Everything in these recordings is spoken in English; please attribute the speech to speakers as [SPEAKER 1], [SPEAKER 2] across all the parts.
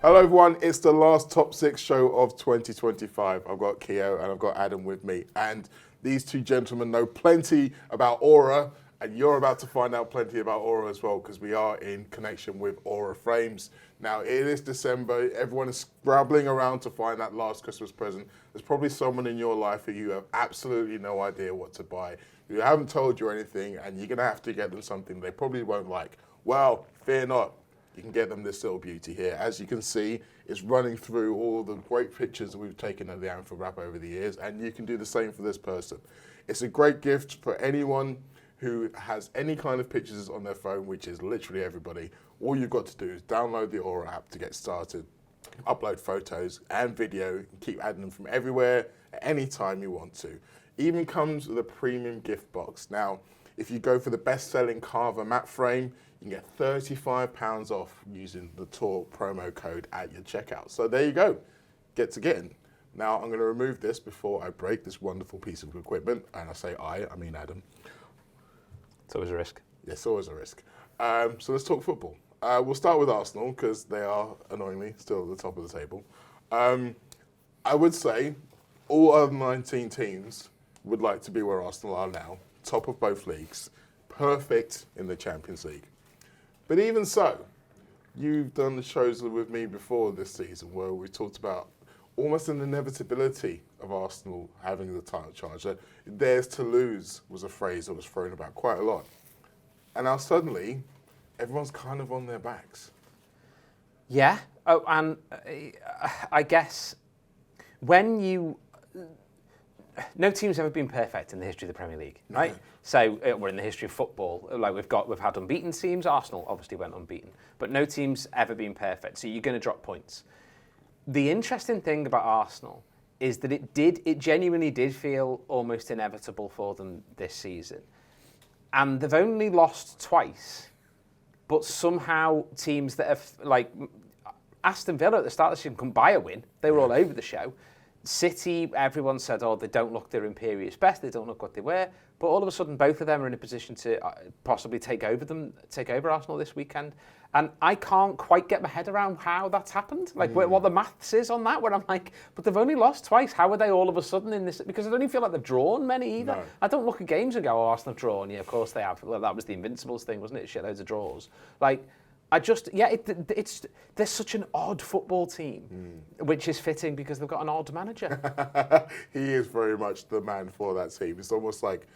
[SPEAKER 1] Hello everyone, it's the last Top 6 show of 2025. I've got Kieran and I've got Adam with me. And these two gentlemen know plenty about Aura, and you're about to find out plenty about Aura as well, because we are in connection with Aura Frames. Now, it is December. Everyone is scrabbling around to find that last Christmas present. There's probably someone in your life who you have absolutely no idea what to buy, who haven't told you anything, and you're going to have to get them something they probably won't like. Well, fear not. You can get them this little beauty here. As you can see, it's running through all the great pictures that we've taken at the Anfield Wrap over the years, and you can do the same for this person. It's a great gift for anyone who has any kind of pictures on their phone, which is literally everybody. All you've got to do is download the Aura app to get started, upload photos and video, and keep adding them from everywhere at any time you want to. Even comes with a premium gift box. Now, if you go for the best-selling Carver matte frame, you can get £35 off using the Tour promo code at your checkout. So there you go, get to getting. Now I'm going to remove this before I break this wonderful piece of equipment, and I say I mean Adam.
[SPEAKER 2] It's always a risk.
[SPEAKER 1] Yes, always a risk. So let's talk football. We'll start with Arsenal, because they are, annoyingly, still at the top of the table. I would say all other 19 teams would like to be where Arsenal are now, top of both leagues, perfect in the Champions League. But even so, you've done the shows with me before this season where we talked about almost an inevitability of Arsenal having the title charge. Theirs to lose was a phrase that was thrown about quite a lot. And now suddenly, everyone's kind of on their backs.
[SPEAKER 2] Yeah, and I guess when you... No team's ever been perfect in the history of the Premier League, right?
[SPEAKER 1] No.
[SPEAKER 2] So we're in the history of football. Like we've had unbeaten teams. Arsenal obviously went unbeaten, but no team's ever been perfect. So you're going to drop points. The interesting thing about Arsenal is that it genuinely did feel almost inevitable for them this season, and they've only lost twice. But somehow teams that have, like Aston Villa at the start of the season, couldn't buy a win. They were all over the show. City, everyone said, oh, they don't look their imperious best, they don't look what they were. But all of a sudden, both of them are in a position to possibly take over Arsenal this weekend. And I can't quite get my head around how that's happened, like what the maths is on that, where I'm like, but they've only lost twice. How are they all of a sudden in this? Because I don't even feel like they've drawn many either. No. I don't look at games and go, oh, Arsenal have drawn. Yeah, of course they have. Well, that was the Invincibles thing, wasn't it? Shitloads of draws. Like, they're such an odd football team, which is fitting because they've got an odd manager.
[SPEAKER 1] He is very much the man for that team. It's almost like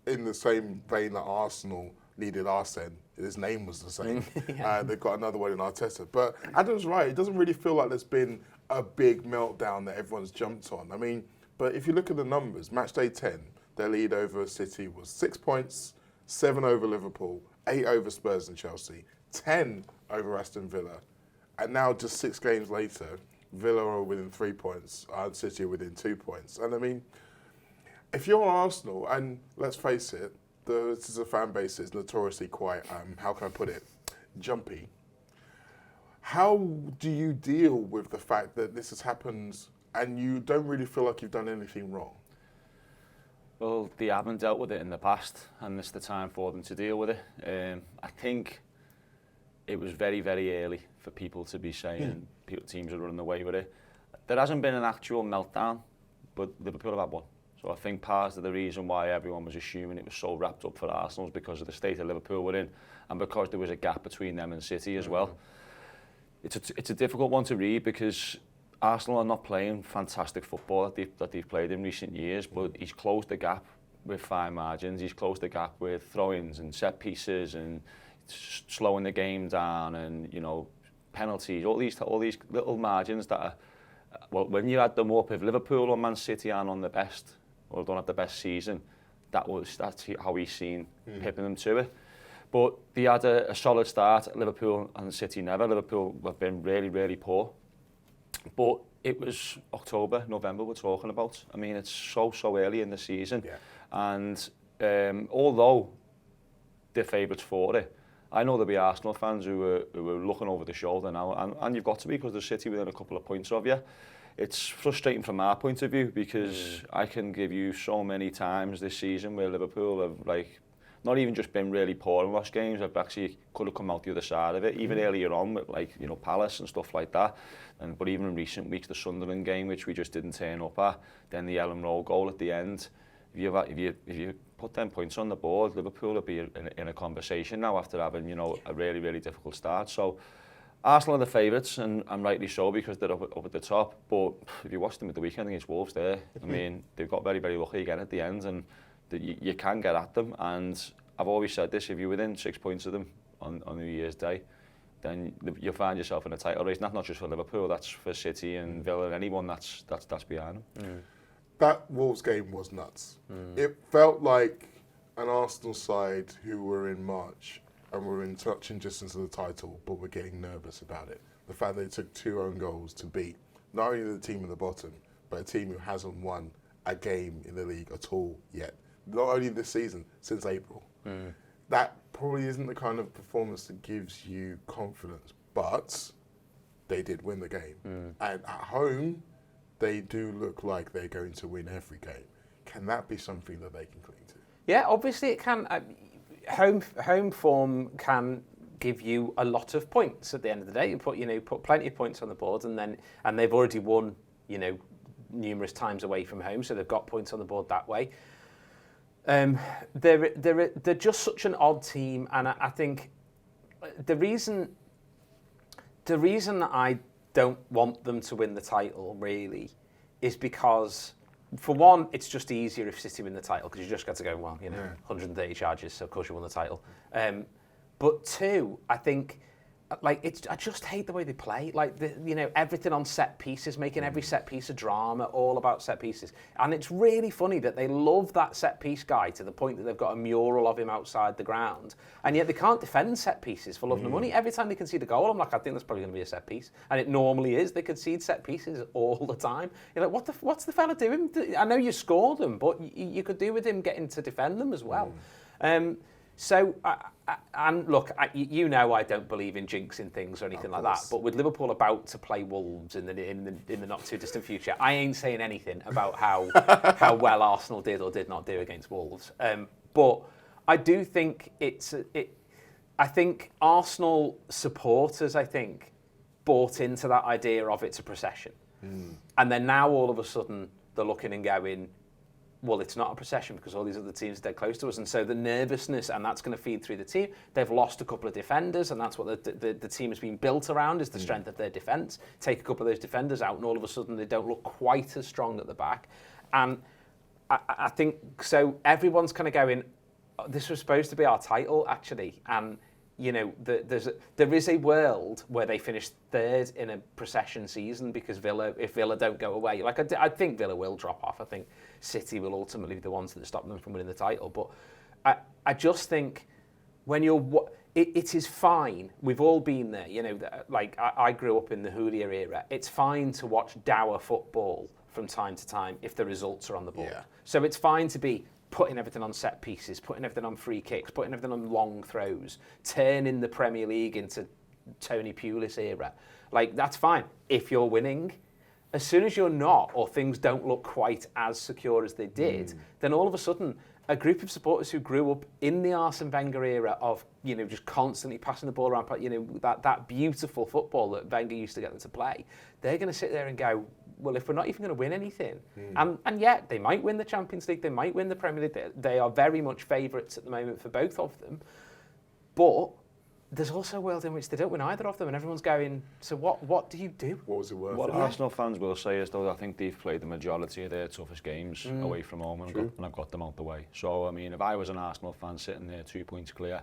[SPEAKER 1] in the same vein that Arsenal needed Arsene. His name was the same. Yeah. They've got another one in Arteta. But Adam's right. It doesn't really feel like there's been a big meltdown that everyone's jumped on. I mean, but if you look at the numbers, match day 10, their lead over City was 6 points, 7 over Liverpool, 8 over Spurs and Chelsea, 10 over Aston Villa. And now just 6 games later, Villa are within 3 points and City are within 2 points. And I mean, if you're Arsenal, and let's face it, this is a fan base that's notoriously quite, how can I put it, jumpy. How do you deal with the fact that this has happened and you don't really feel like you've done anything wrong?
[SPEAKER 3] Well, they haven't dealt with it in the past, and this is the time for them to deal with it. I think it was very, very early for people to be saying teams are running away with it. There hasn't been an actual meltdown, but Liverpool have had one. So I think part of the reason why everyone was assuming it was so wrapped up for Arsenal is because of the state of Liverpool were in, and because there was a gap between them and City as well. It's a difficult one to read because Arsenal are not playing fantastic football that they've played in recent years, but he's closed the gap with fine margins. He's closed the gap with throw-ins and set pieces and slowing the game down, and penalties. All these little margins that are, well, when you add them up, if Liverpool or Man City aren't on the best or don't have the best season, that's how he's seen pipping them to it. But they had a solid start. Liverpool and City never. Liverpool have been really, really poor. But it was October, November we're talking about. I mean, it's so early in the season. Yeah. And although they're favourites for it, I know there'll be Arsenal fans who are looking over the shoulder now, and you've got to be, because the City within a couple of points of you. It's frustrating from our point of view because I can give you so many times this season where Liverpool have not even just been really poor and lost games. I've actually could have come out the other side of it, even earlier on with like, you know, Palace and stuff like that. But even in recent weeks, the Sunderland game, which we just didn't turn up at, then the Ellen Roll goal at the end. If you put 10 points on the board, Liverpool will be in a conversation now after having, you know, a really, really difficult start. So Arsenal are the favourites, and rightly so, because they're up at the top. But if you watch them at the weekend against Wolves there, I mean, they've got very, very lucky again at the end, and you can get at them. And I've always said this, if you're within 6 points of them on New Year's Day, then you'll find yourself in a title race. Not just for Liverpool, that's for City and Villa and anyone that's behind them.
[SPEAKER 1] That Wolves game was nuts. It felt like an Arsenal side who were in March and were in touching distance of the title, but were getting nervous about it. The fact that it took 2 own goals to beat not only the team at the bottom, but a team who hasn't won a game in the league at all yet. Not only this season, since April. That probably isn't the kind of performance that gives you confidence, but they did win the game. And at home, they do look like they're going to win every game. Can that be something that they can cling to? Yeah,
[SPEAKER 2] obviously it can. Home form can give you a lot of points at the end of the day. You put plenty of points on the board, and they've already won, you know, numerous times away from home, so they've got points on the board that way. They're just such an odd team, and I think the reason that I don't want them to win the title really is because, for one, it's just easier if City win the title because you just got to go, well, you know, 130 charges, so of course you won the title. But two, I think, like, I just hate the way they play. Like, you know, everything on set pieces, making every set piece a drama, all about set pieces. And it's really funny that they love that set piece guy to the point that they've got a mural of him outside the ground. And yet they can't defend set pieces for love nor money. Every time they concede a goal, I'm like, I think that's probably going to be a set piece. And it normally is. They concede set pieces all the time. You're like, what's the fella doing? I know you scored them, but you could do with him getting to defend them as well. So, and look, you know I don't believe in jinxing things or anything like that, but with Liverpool about to play Wolves in the not too distant future, I ain't saying anything about how well Arsenal did or did not do against Wolves. But I do think I think Arsenal supporters, bought into that idea of it's a procession. And then now all of a sudden they're looking and going, well, it's not a procession because all these other teams are dead close to us. And so the nervousness, and that's going to feed through the team. They've lost a couple of defenders, and that's what the team has been built around, is the strength of their defence. Take a couple of those defenders out, and all of a sudden they don't look quite as strong at the back. And I think, so everyone's kind of going, this was supposed to be our title, actually. And, you know, there is a world where they finish third in a procession season because if Villa don't go away, like I think Villa will drop off. I think City will ultimately be the ones that stop them from winning the title. But I just think when it is fine. We've all been there. You know, like I grew up in the Julia era. It's fine to watch dour football from time to time if the results are on the board. Yeah. So it's fine to be putting everything on set pieces, putting everything on free kicks, putting everything on long throws, turning the Premier League into Tony Pulis era. Like, that's fine if you're winning. As soon as you're not, or things don't look quite as secure as they did, then all of a sudden, a group of supporters who grew up in the Arsene Wenger era of, you know, just constantly passing the ball around, you know, that beautiful football that Wenger used to get them to play, they're going to sit there and go, well, if we're not even going to win anything, and yet they might win the Champions League, they might win the Premier League, they are very much favourites at the moment for both of them, but there's also a world in which they don't win either of them, and everyone's going, so what do you do?
[SPEAKER 1] What was it worth?
[SPEAKER 3] What Arsenal fans will say is, though, I think they've played the majority of their toughest games away from home, and I've got them out the way. So, I mean, if I was an Arsenal fan sitting there 2 points clear,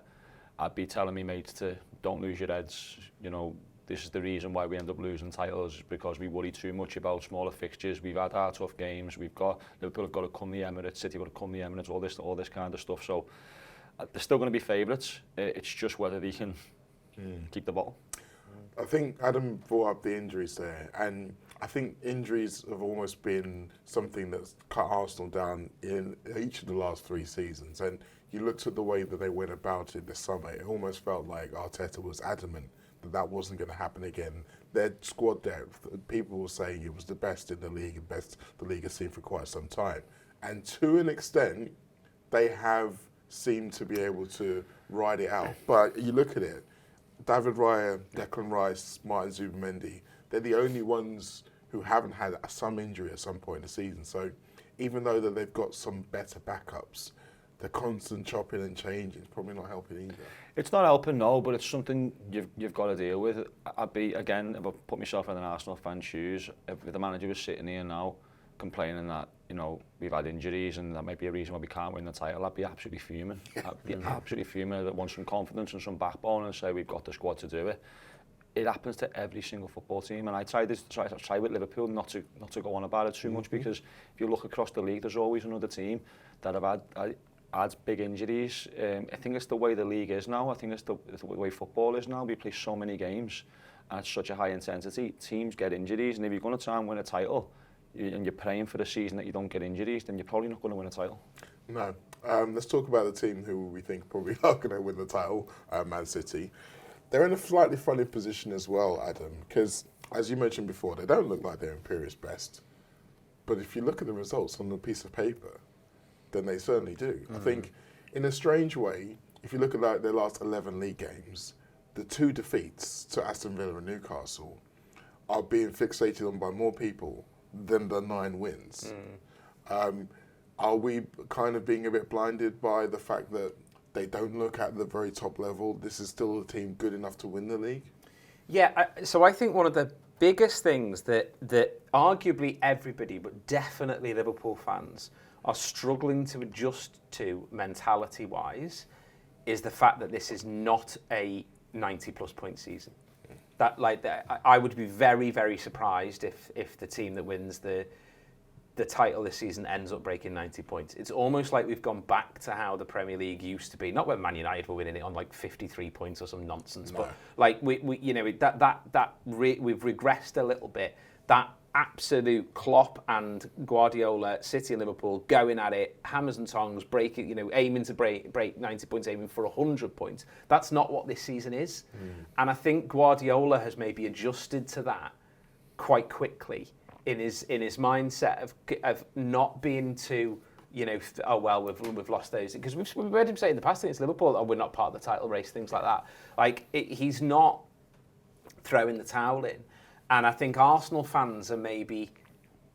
[SPEAKER 3] I'd be telling me mates to don't lose your heads. You know, this is the reason why we end up losing titles, because we worry too much about smaller fixtures. We've had our tough games. Liverpool have got to come the Emirates, City got to come the Emirates, all this kind of stuff. So they're still going to be favourites. It's just whether they can keep the bottle.
[SPEAKER 1] I think Adam brought up the injuries there, and I think injuries have almost been something that's cut Arsenal down in each of the last 3 seasons. And you looked at the way that they went about it this summer, it almost felt like Arteta was adamant that wasn't going to happen again. Their squad depth, people were saying it was the best in the league and best the league has seen for quite some time. And to an extent, they have seem to be able to ride it out. But you look at it, David Raya, Declan Rice, Martin Zubimendi, they're the only ones who haven't had some injury at some point in the season. So even though that they've got some better backups, the constant chopping and changing is probably not helping either.
[SPEAKER 3] It's not helping, no, but it's something you've got to deal with. I'd be, again, if I put myself in an Arsenal fan's shoes, if the manager was sitting here now complaining that, you know, we've had injuries and that might be a reason why we can't win the title, I'd be absolutely fuming. I'd be absolutely fuming. I'd want some confidence and some backbone and say we've got the squad to do it. It happens to every single football team, and I try with Liverpool not to go on about it too much, because if you look across the league, there's always another team that have had big injuries. I think it's the way the league is now. I think it's the way football is now. We play so many games at such a high intensity. Teams get injuries, and if you're going to try and win a title, and you're praying for the season that you don't get injuries, then you're probably not going to win a title.
[SPEAKER 1] No. Let's talk about the team who we think probably are going to win the title, Man City. They're in a slightly funny position as well, Adam, because as you mentioned before, they don't look like they're Imperious best. But if you look at the results on a piece of paper, then they certainly do. I think, in a strange way, if you look at like their last 11 league games, the 2 defeats to Aston Villa and Newcastle are being fixated on by more people than the 9 wins. Are we kind of being a bit blinded by the fact that they don't look at the very top level? This is still a team good enough to win the league?
[SPEAKER 2] Yeah, so I think one of the biggest things that arguably everybody, but definitely Liverpool fans, are struggling to adjust to mentality-wise is the fact that this is not a 90-plus point season. I would be very, very surprised if the team that wins the title this season ends up breaking 90 points. It's almost like we've gone back to how the Premier League used to be. Not when Man United were winning it on like 53 points or some nonsense, but like we you know, we've regressed a little bit. That absolute Klopp and Guardiola, City and Liverpool going at it, hammers and tongs, breaking, you know, aiming to break 90 points, aiming for 100 points. That's not what this season is. And I think Guardiola has maybe adjusted to that quite quickly in his mindset of not being too, you know, oh well, we've lost those, because we've heard him say in the past against Liverpool, oh, we're not part of the title race, things like that. Like he's not throwing the towel in. And I think Arsenal fans are maybe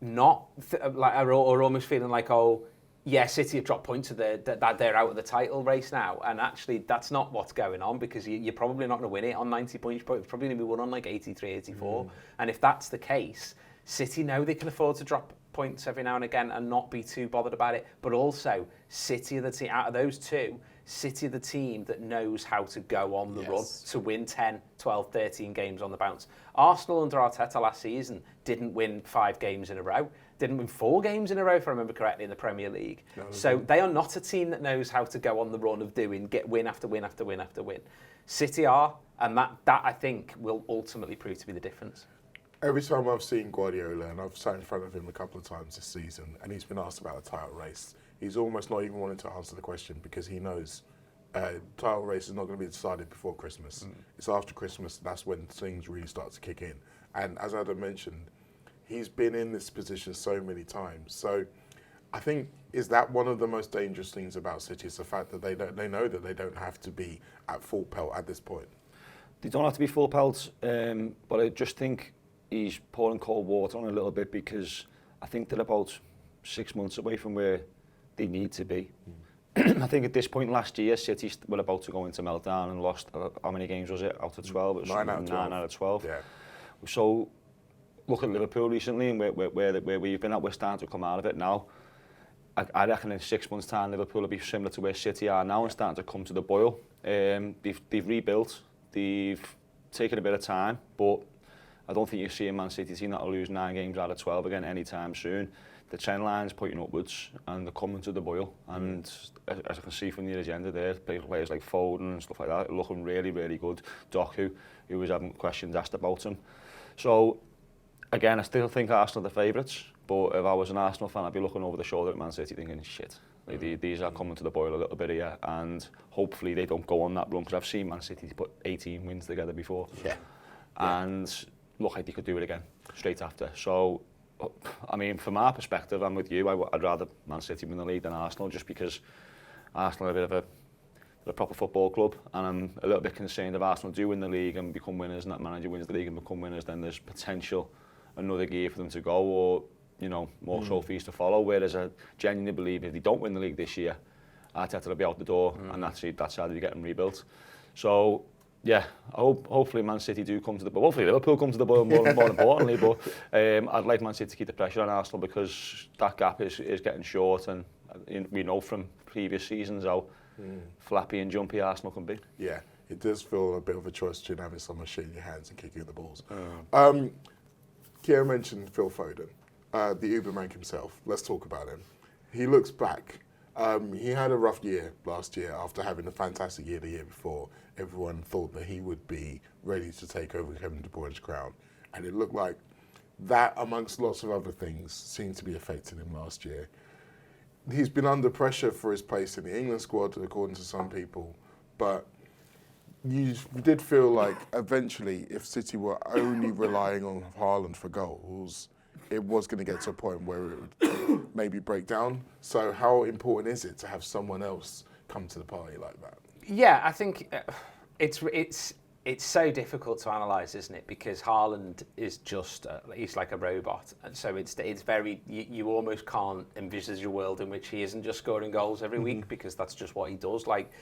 [SPEAKER 2] not or almost feeling like, oh, yeah, City have dropped points, that they're out of the title race now. And actually, that's not what's going on, because you're probably not going to win it on 90 points. It's probably going to be won on like 83, 84. And if that's the case, City know they can afford to drop points every now and again and not be too bothered about it. But also, City are the team, out of those two, City are the team that knows how to go on the run, to win 10, 12, 13 games on the bounce. Arsenal under Arteta last season didn't win 5 games in a row, didn't win 4 games in a row, if I remember correctly, in the Premier League. So they are not a team that knows how to go on the run of get win after win after win after win. City are, and that I think will ultimately prove to be the difference.
[SPEAKER 1] Every time I've seen Guardiola, and I've sat in front of him a couple of times this season, and he's been asked about the title race, he's almost not even wanting to answer the question, because he knows title race is not going to be decided before Christmas. It's after Christmas, that's when things really start to kick in. And as Adam mentioned, he's been in this position so many times. So I think, is that one of the most dangerous things about City, is the fact that they know that they don't have to be at full pelt at this point?
[SPEAKER 3] They don't have to be full pelt, but I just think he's pouring cold water on a little bit, because I think they're about 6 months away from where they need to be. I think at this point last year, City were about to go into meltdown and lost, how many games was it, out of 12? It was 9 out of 12.
[SPEAKER 1] Yeah.
[SPEAKER 3] So look at Liverpool recently and where we've been at, we're starting to come out of it now. I reckon in 6 months' time, Liverpool will be similar to where City are now and starting to come to the boil. They've rebuilt, they've taken a bit of time, but I don't think you see a Man City team that will lose 9 games out of 12 again anytime soon. The trend line's pointing upwards and they're coming to the boil. And as I can see from the agenda there, players like Foden and stuff like that are looking really, really good. Doku, who was having questions asked about him. So, again, I still think Arsenal are the favourites, but if I was an Arsenal fan, I'd be looking over the shoulder at Man City thinking, shit, like these are coming to the boil a little bit here, and hopefully they don't go on that run, because I've seen Man City put 18 wins together before. And look like they could do it again straight after. So, I mean, from our perspective, I'm with you. I'd rather Man City win the league than Arsenal, just because Arsenal are a bit of a proper football club, and I'm a little bit concerned if Arsenal do win the league and become winners, and that manager wins the league and become winners, then there's potential another gear for them to go, or more trophies to follow. Whereas I genuinely believe if they don't win the league this year, Arteta will be out the door, and that's how they're getting rebuilt. So yeah, hopefully Man City do come to the ball. Hopefully Liverpool come to the ball more importantly. But I'd like Man City to keep the pressure on Arsenal, because that gap is getting short, and we know from previous seasons how flappy and jumpy Arsenal can be.
[SPEAKER 1] Yeah, it does feel a bit of a choice between having someone shit in your hands and kicking the balls. Kieran mentioned Phil Foden, the Uberman himself. Let's talk about him. He looks back. He had a rough year last year after having a fantastic year the year before. Everyone thought that he would be ready to take over Kevin De Bruyne's crown. And it looked like that, amongst lots of other things, seemed to be affecting him last year. He's been under pressure for his place in the England squad, according to some people. But you did feel like eventually, if City were only relying on Haaland for goals, it was going to get to a point where it would maybe break down. So how important is it to have someone else come to the party like that?
[SPEAKER 2] Yeah, I think it's so difficult to analyse, isn't it? Because Haaland is just he's like a robot, and so it's very you almost can't envisage a world in which he isn't just scoring goals every week, because that's just what he does. Like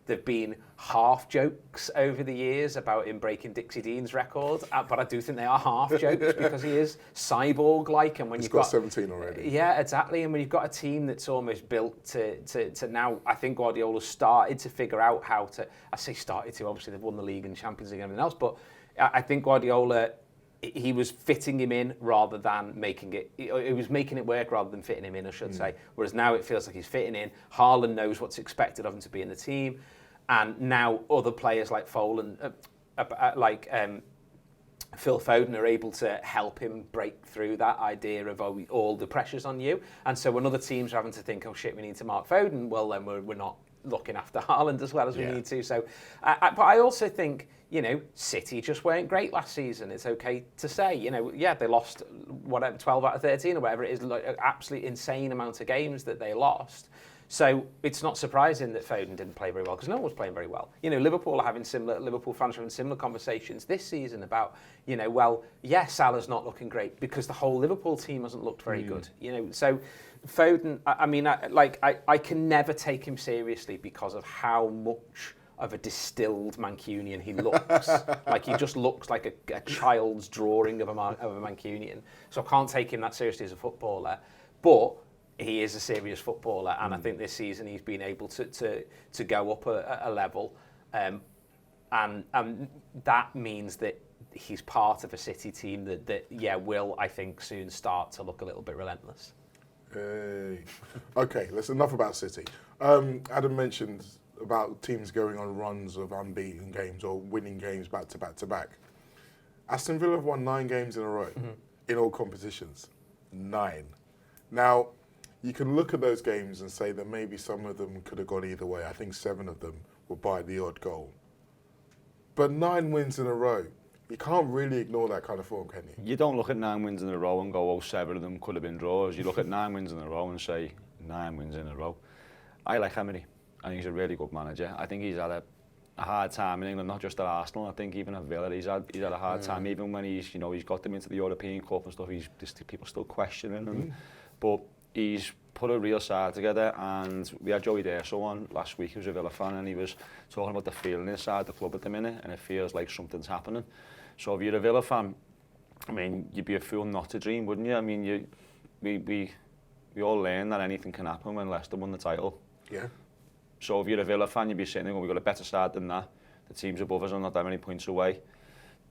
[SPEAKER 2] there've been half jokes over the years about him breaking Dixie Dean's record, but I do think they are half jokes because he is cyborg-like, and when
[SPEAKER 1] He's
[SPEAKER 2] you've
[SPEAKER 1] got 17 already.
[SPEAKER 2] Yeah, exactly. And when you've got a team that's almost built to now, I think Guardiola's started to figure out how to. I say started to. Obviously, they've won the league and Champions League and everything else, but I think Guardiola, he was fitting him in rather than making it. He was making it work rather than fitting him in, I should say. Whereas now it feels like he's fitting in. Haaland knows what's expected of him to be in the team, and now other players like Foden, Phil Foden, are able to help him break through that idea of all the pressure's on you. And so when other teams are having to think, oh shit, we need to mark Foden, well then we're not looking after Haaland as well as we need to. So, but I also think, City just weren't great last season. It's okay to say, they lost 12 out of 13 or whatever it is, like an absolutely insane amount of games that they lost. So it's not surprising that Foden didn't play very well, because no one was playing very well. Liverpool fans are having similar conversations this season about, Salah's not looking great because the whole Liverpool team hasn't looked very good. So Foden, I can never take him seriously because of how much of a distilled Mancunian he looks. Like he just looks like a child's drawing of a Mancunian. So I can't take him that seriously as a footballer. But he is a serious footballer, and I think this season he's been able to go up a level, and that means that he's part of a City team that will, I think, soon start to look a little bit relentless.
[SPEAKER 1] Hey. Okay, let's enough about City. Adam mentioned about teams going on runs of unbeaten games or winning games back to back to back. Aston Villa have won 9 games in a row in all competitions. 9. Now, you can look at those games and say that maybe some of them could have gone either way. I think 7 of them were by the odd goal. But 9 wins in a row, you can't really ignore that kind of form, can you?
[SPEAKER 3] You don't look at 9 wins in a row and go, 7 of them could have been draws. You look at 9 wins in a row and say, 9 wins in a row. I like Emery. I think he's a really good manager. I think he's had a hard time in England, not just at Arsenal. I think even at Villa, he's had a hard time. Even when he's got them into the European Cup and stuff, people still questioning him. But he's put a real side together, and we had Joey Derso on last week, who was a Villa fan, and he was talking about the feeling inside the club at the minute, and it feels like something's happening. So if you're a Villa fan, I mean, you'd be a fool not to dream, wouldn't you? I mean, we all learn that anything can happen when Leicester won the title.
[SPEAKER 1] Yeah.
[SPEAKER 3] So if you're a Villa fan, you'd be sitting there going, we've got a better side than that. The teams above us are not that many points away.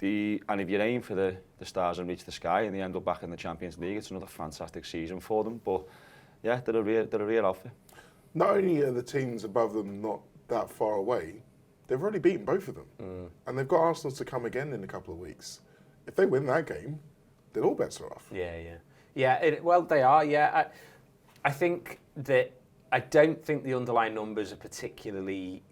[SPEAKER 3] And if you aim for the stars and reach the sky and they end up back in the Champions League, it's another fantastic season for them. But yeah, they're a real outfit.
[SPEAKER 1] Not only are the teams above them not that far away, they've already beaten both of them. And they've got Arsenal to come again in a couple of weeks. If they win that game, then all bets are off.
[SPEAKER 2] Yeah, well, they are, yeah. I think that I don't think the underlying numbers are particularly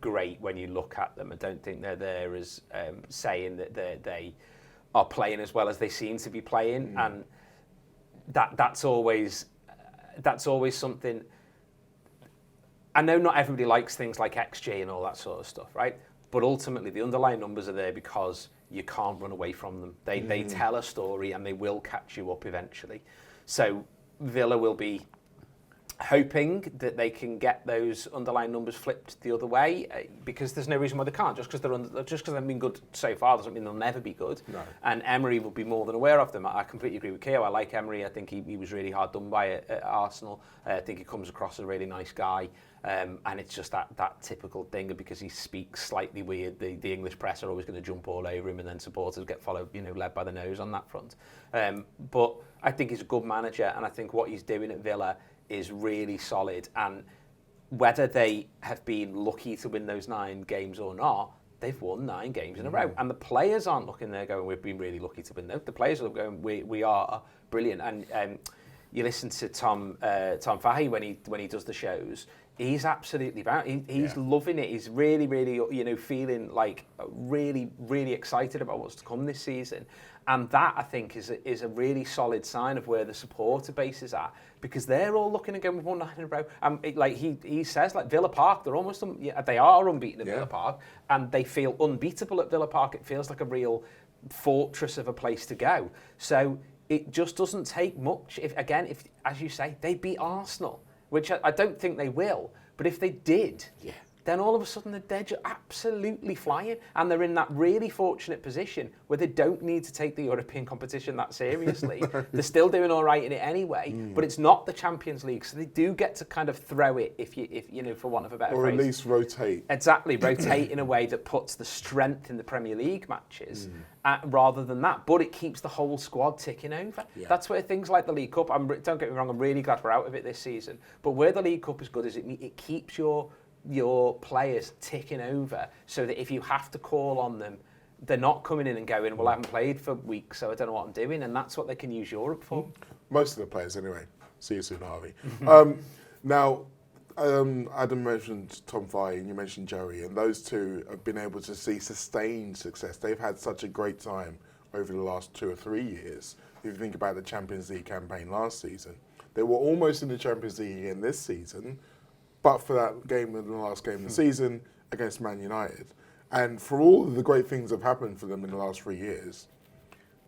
[SPEAKER 2] great when you look at them. I don't think they're there as saying that they are playing as well as they seem to be playing, and that's always something. I know not everybody likes things like XG and all that sort of stuff, right? But ultimately, the underlying numbers are there because you can't run away from them. They tell a story and they will catch you up eventually. So Villa will be hoping that they can get those underlying numbers flipped the other way, because there's no reason why they can't. Just because they've been good so far doesn't mean they'll never be good.
[SPEAKER 1] No.
[SPEAKER 2] And Emery will be more than aware of them. I completely agree with Keo. I like Emery. I think he was really hard done by at Arsenal. I think he comes across as a really nice guy. And it's just that typical thing, because he speaks slightly weird. The English press are always going to jump all over him, and then supporters get followed, led by the nose on that front. But I think he's a good manager, and I think what he's doing at Villa is really solid. And whether they have been lucky to win those 9 games or not, they've won 9 games in a row. And the players aren't looking there going, we've been really lucky to win them. The players are going, we are brilliant. And you listen to Tom Fahey when he does the shows. He's absolutely he's loving it. He's really, really, feeling like really, really excited about what's to come this season. And that, I think, is a really solid sign of where the supporter base is at, because they're all looking and going, we've won 9 in a row. And he says, like Villa Park, they are unbeaten at Villa Park, and they feel unbeatable at Villa Park. It feels like a real fortress of a place to go. So it just doesn't take much. If as you say, they beat Arsenal, which I don't think they will, but if they did, then all of a sudden they're just absolutely flying, and they're in that really fortunate position where they don't need to take the European competition that seriously. They're still doing all right in it anyway, but it's not the Champions League, so they do get to kind of throw it, if for want of a better phrase.
[SPEAKER 1] Or at least rotate.
[SPEAKER 2] Exactly, rotate in a way that puts the strength in the Premier League matches rather than that. But it keeps the whole squad ticking over. Yeah. That's where things like the League Cup, don't get me wrong, I'm really glad we're out of it this season, but where the League Cup is good is it keeps your players ticking over, so that if you have to call on them, they're not coming in and going, well, I haven't played for weeks, so I don't know what I'm doing. And that's what they can use Europe for.
[SPEAKER 1] Most of the players, anyway. See you soon, Harvey. Now, Adam mentioned Tom Fahey and you mentioned Joey, and those two have been able to see sustained success. They've had such a great time over the last 2 or 3 years. If you think about the Champions League campaign last season, they were almost in the Champions League again this season, but for that game in the last game of the season against Man United. And for all of the great things that have happened for them in the last 3 years,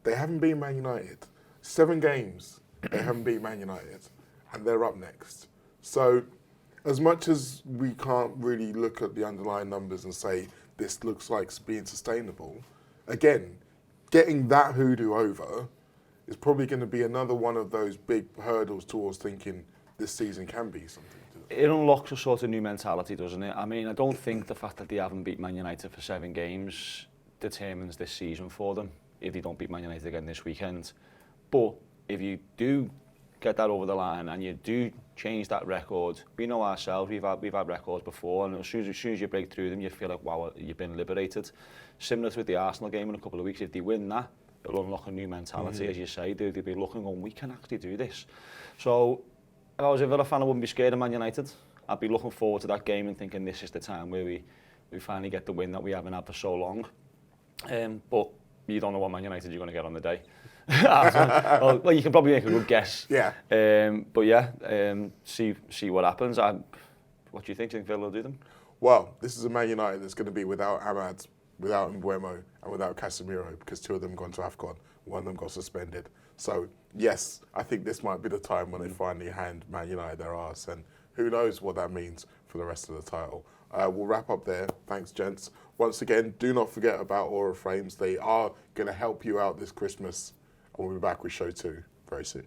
[SPEAKER 1] they haven't beaten Man United. 7 games, they haven't beaten Man United, and they're up next. So as much as we can't really look at the underlying numbers and say this looks like being sustainable, again, getting that hoodoo over is probably going to be another one of those big hurdles towards thinking this season can be something.
[SPEAKER 3] It unlocks a sort of new mentality, doesn't it? I mean, I don't think the fact that they haven't beat Man United for 7 games determines this season for them, if they don't beat Man United again this weekend. But if you do get that over the line and you do change that record, we know ourselves, we've had records before, and as soon as you break through them, you feel like, wow, you've been liberated. Similar to the Arsenal game in a couple of weeks, if they win that, it'll unlock a new mentality, as you say. They'll be looking on, we can actually do this. So if I was a Villa fan, I wouldn't be scared of Man United. I'd be looking forward to that game and thinking this is the time where we finally get the win that we haven't had for so long. But you don't know what Man United you're going to get on the day. well, you can probably make a good guess.
[SPEAKER 1] Yeah.
[SPEAKER 3] But yeah, see what happens. What do you think? Do you think Villa will do them?
[SPEAKER 1] Well, this is a Man United that's going to be without Ahmad, without Mbeumo, and without Casemiro, because 2 of them gone to AFCON, 1 of them got suspended. So, yes, I think this might be the time when they finally hand Man United their arse, and who knows what that means for the rest of the title. We'll wrap up there. Thanks, gents. Once again, do not forget about Aura Frames. They are going to help you out this Christmas, and we'll be back with show 2 very soon.